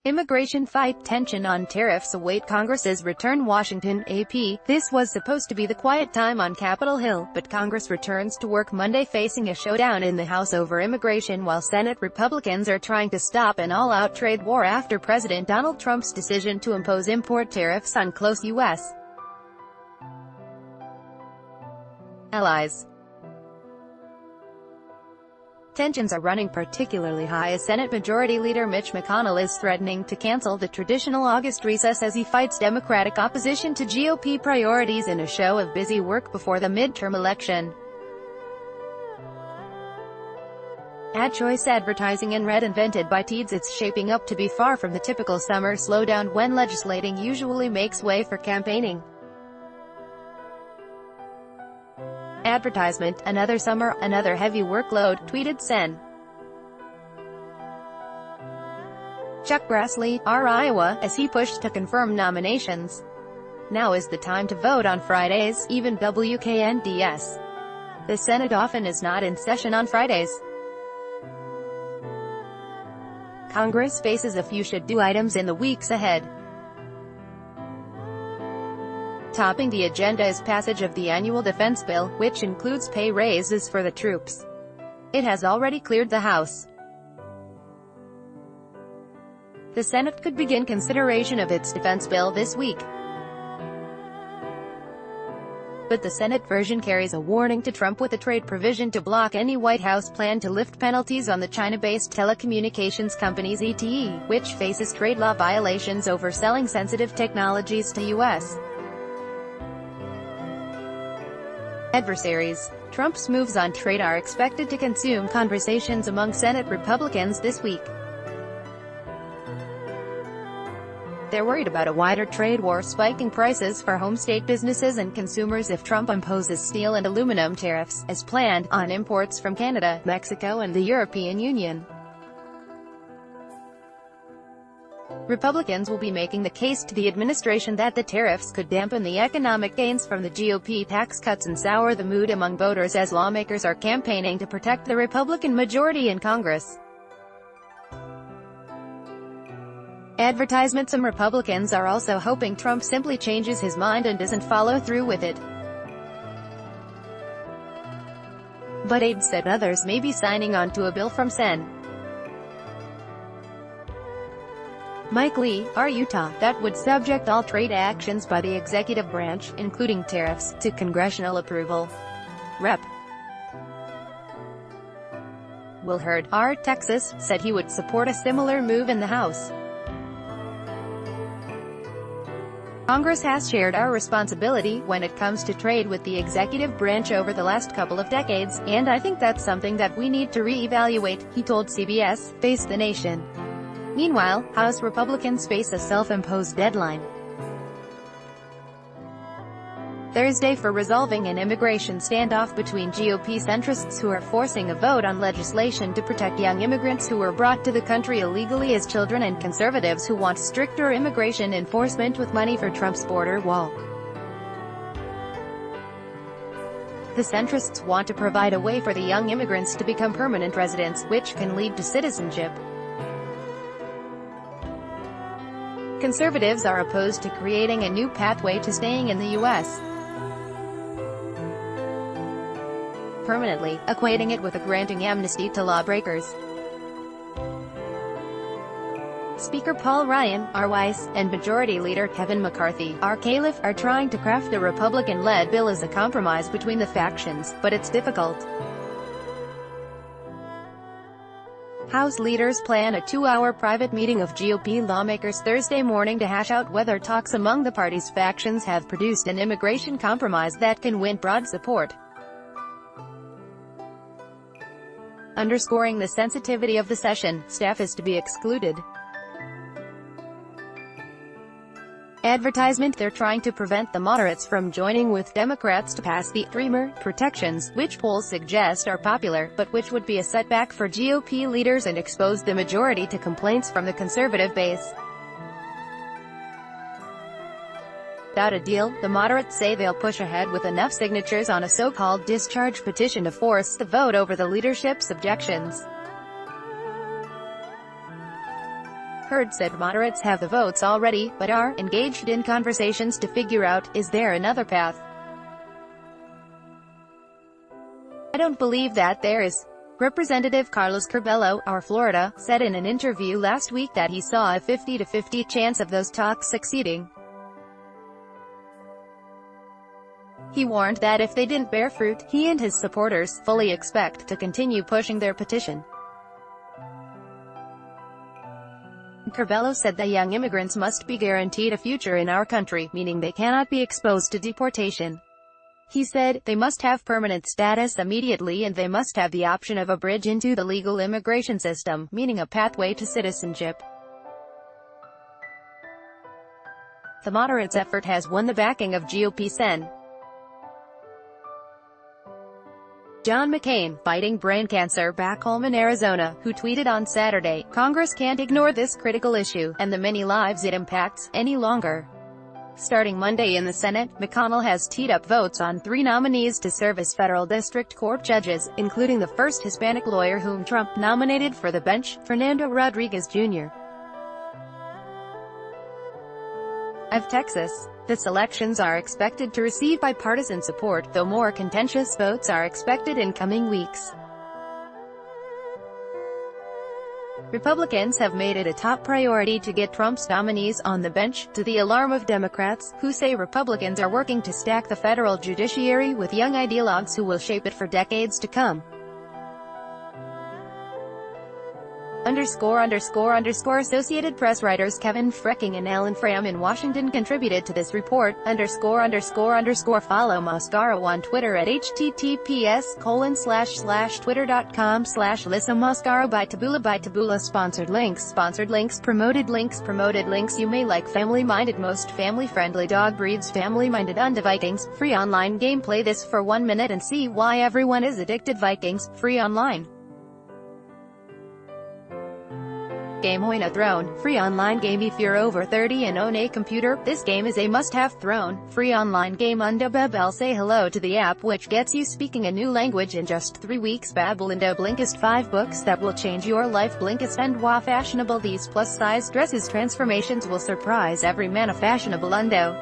Immigration fight, tension on tariffs await Congress's return. Washington, AP. This was supposed to be the quiet time on Capitol Hill, but Congress returns to work Monday facing a showdown in the House over immigration while Senate Republicans are trying to stop an all-out trade war after President Donald Trump's decision to impose import tariffs on close U.S. allies. Tensions are running particularly high as Senate Majority Leader Mitch McConnell is threatening to cancel the traditional August recess as he fights Democratic opposition to GOP priorities in a show of busy work before the midterm election. Ad choice advertising in red invented by teens, it's shaping up to be far from the typical summer slowdown when legislating usually makes way for campaigning. Advertisement, another summer, another heavy workload, tweeted Sen. Chuck Grassley, R. Iowa, as he pushed to confirm nominations. Now is the time to vote on Fridays, even WKNDS. The Senate often is not in session on Fridays. Congress faces a few should-do items in the weeks ahead. Topping the agenda is passage of the annual defense bill, which includes pay raises for the troops. It has already cleared the House. The Senate could begin consideration of its defense bill this week. But the Senate version carries a warning to Trump with a trade provision to block any White House plan to lift penalties on the China-based telecommunications company ZTE, which faces trade law violations over selling sensitive technologies to U.S. adversaries. Trump's moves on trade are expected to consume conversations among Senate Republicans this week. They're worried about a wider trade war spiking prices for home state businesses and consumers if Trump imposes steel and aluminum tariffs, as planned, on imports from Canada, Mexico and the European Union. Republicans will be making the case to the administration that the tariffs could dampen the economic gains from the GOP tax cuts and sour the mood among voters as lawmakers are campaigning to protect the Republican majority in Congress. Advertisement. Some Republicans are also hoping Trump simply changes his mind and doesn't follow through with it. But aides said others may be signing on to a bill from Sen. Mike Lee, R. Utah, that would subject all trade actions by the executive branch, including tariffs, to congressional approval. Rep. Will Hurd, R. Texas, said he would support a similar move in the House. Congress has shared our responsibility when it comes to trade with the executive branch over the last couple of decades, and I think that's something that we need to re-evaluate, he told CBS, Face the Nation. Meanwhile, House Republicans face a self-imposed deadline Thursday for resolving an immigration standoff between GOP centrists who are forcing a vote on legislation to protect young immigrants who were brought to the country illegally as children and conservatives who want stricter immigration enforcement with money for Trump's border wall. The centrists want to provide a way for the young immigrants to become permanent residents, which can lead to citizenship. Conservatives are opposed to creating a new pathway to staying in the U.S. permanently, equating it with granting amnesty to lawbreakers. Speaker Paul Ryan, R. Weiss, and Majority Leader Kevin McCarthy, R. Califf, are trying to craft a Republican-led bill as a compromise between the factions, but it's difficult. House leaders plan a 2-hour private meeting of GOP lawmakers Thursday morning to hash out whether talks among the party's factions have produced an immigration compromise that can win broad support. Underscoring the sensitivity of the session, staff is to be excluded. Advertisement. They're trying to prevent the moderates from joining with Democrats to pass the Dreamer protections, which polls suggest are popular, but which would be a setback for GOP leaders and expose the majority to complaints from the conservative base. Without a deal, the moderates say they'll push ahead with enough signatures on a so-called discharge petition to force the vote over the leadership's objections. heard said moderates have the votes already, but are engaged in conversations to figure out, is there another path? I don't believe that there is. Representative Carlos Curbelo, our Florida, said in an interview last week that he saw a 50-50 chance of those talks succeeding. He warned that if they didn't bear fruit, he and his supporters fully expect to continue pushing their petition. Curbelo said that young immigrants must be guaranteed a future in our country, meaning they cannot be exposed to deportation. He said, they must have permanent status immediately and they must have the option of a bridge into the legal immigration system, meaning a pathway to citizenship. The moderates' effort has won the backing of GOP Sen. John McCain, fighting brain cancer back home in Arizona, who tweeted on Saturday, "Congress can't ignore this critical issue, and the many lives it impacts, any longer." Starting Monday in the Senate, McConnell has teed up votes on 3 nominees to serve as federal district court judges, including the first Hispanic lawyer whom Trump nominated for the bench, Fernando Rodriguez Jr. of Texas. The selections are expected to receive bipartisan support, though more contentious votes are expected in coming weeks. Republicans have made it a top priority to get Trump's nominees on the bench, to the alarm of Democrats, who say Republicans are working to stack the federal judiciary with young ideologues who will shape it for decades to come. Associated Press writers Kevin Frecking and Alan Fram in Washington contributed to this report. Follow Mascaro on Twitter at https://twitter.com/Lisa Mascaro by Taboola. Sponsored links, promoted links. You may like family-minded, most family-friendly dog breeds, family-minded Vikings, free online game. Play this for 1 minute and see why everyone is addicted. Vikings, free online game. Own a throne, free online game. If you're over 30 and own a computer, this game is a must-have. Throne, free online game. Undubable. Say hello to the app which gets you speaking a new language in just 3 weeks. Babbel and Blinkist, 5 books that will change your life. Blinkist and Wah fashionable. These plus-size dresses transformations will surprise every man. A fashionable Undo.